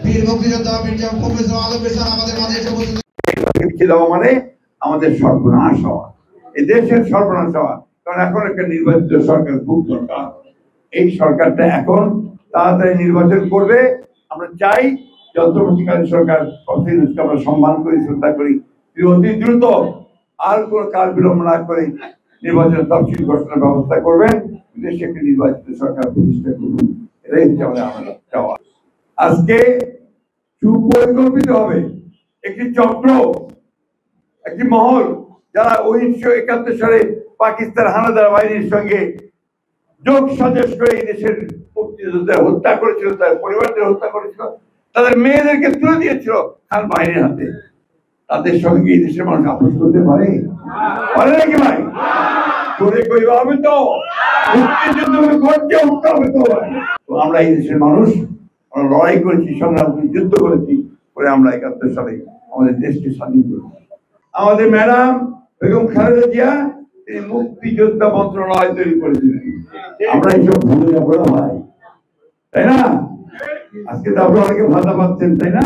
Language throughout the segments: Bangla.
বীর মুক্তিযোদ্ধা মির্জা ফখরুল ইসলাম আলমগীর স্যার আমাদের মাঝে এসে উপস্থিত। মানে আমাদের সর্বনাশ হওয়া, এই দেশের সর্বনাশ হওয়া। কারণ এখন একটা নির্বাচিত সরকার খুব দরকার। এই সরকারটা এখন তাড়াতাড়ি নির্বাচন করবে। আমরা চাই যন্ত্রপাতিকালীন সরকার আমরা সম্মান করি, শ্রদ্ধা করি, অতি দ্রুত আর কোনো কাল বিলম্ব না করে নির্বাচনের তফসিল ঘোষণার ব্যবস্থা করবেন, দেশে একটি নির্বাচিত সরকার প্রতিষ্ঠা করুন। এটাই হচ্ছে আমাদের চাওয়া। আজকে সুপরিকল্পিত হবে একটি চক্র, একটি মহল, যারা 1971 সালে পাকিস্তান হানাদার বাহিনীর সঙ্গে যোগ সাজস করে এই দেশের মুক্তিযোদ্ধাদের হত্যা করেছিল, তার পরিবারদের হত্যা করেছিল, তাদের মেয়েদেরকে তুলে দিয়েছিল খান বাহিনীর হাতে। তাদের সঙ্গে এই দেশের মানুষ আপোষ করতে পারে নাকি ভাই? করে কইবা হবে তো, মুক্তিযুদ্ধ করতে উঠতে হবে তো। আমরা এই দেশের মানুষ, আমরা লড়াই করেছি, সংগ্রাম করেছি, যুদ্ধ করেছি, করে আমরা 71 সালে আমাদের দেশকে স্বাধীন করেছি। আমাদের ম্যাডাম বেগম খালেদা জিয়া তিনি মুক্তিযোদ্ধা মন্ত্রণালয় তৈরি করেছিলেন। আমরা এইসব ভুলে যাবো না ভাই, তাই না? আজকে তো আপনারা অনেকে ভাতা পাচ্ছেন, তাই না?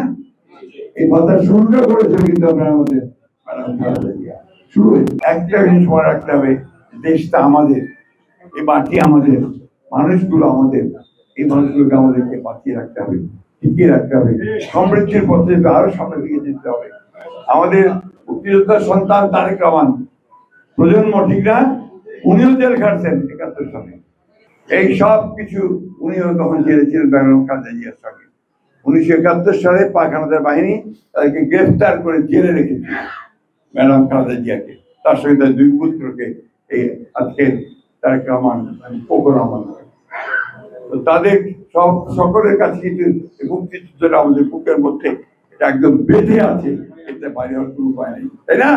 এই ভাতা শুরুটা করেছেন কিন্তু আপনারা আমাদের ম্যাডাম খালেদা জিয়া। শুরু একটা জিনিস মনে রাখতে হবে, দেশটা আমাদের, এই মাটি আমাদের, মানুষগুলো আমাদের, এই মানুষগুলোকে আমাদেরকে বাঁচিয়ে রাখতে হবে, টিকিয়ে রাখতে হবে, সমৃদ্ধির পথে আরো সামনে এগিয়ে যেতে হবে। আমাদের মুক্তিযোদ্ধার সন্তান তারেক রহমান প্রজন্ম, ঠিক না? উনিও জেল খাটছেন 71 সালে। এই সব কিছু উনিও তখন জেলে ছিলেন বেগম খালেদা জিয়ার সঙ্গে। 1971 সালে পাক হানাদার বাহিনী তাদেরকে গ্রেফতার করে জেলে রেখেছিল ম্যাডাম খালেদা জিয়াকে, তার সঙ্গে তার 2 পুত্রকে, এই আজকে তারেক রহমান, ফখরুল রহমান। তাদের সকলের কাছে কিন্তু মুক্তিযুদ্ধটা আমাদের বুকের মধ্যে এটা একদম বেঁধে আছে, এটা বাইরে হওয়ার কোনো উপায় নেই, তাই না?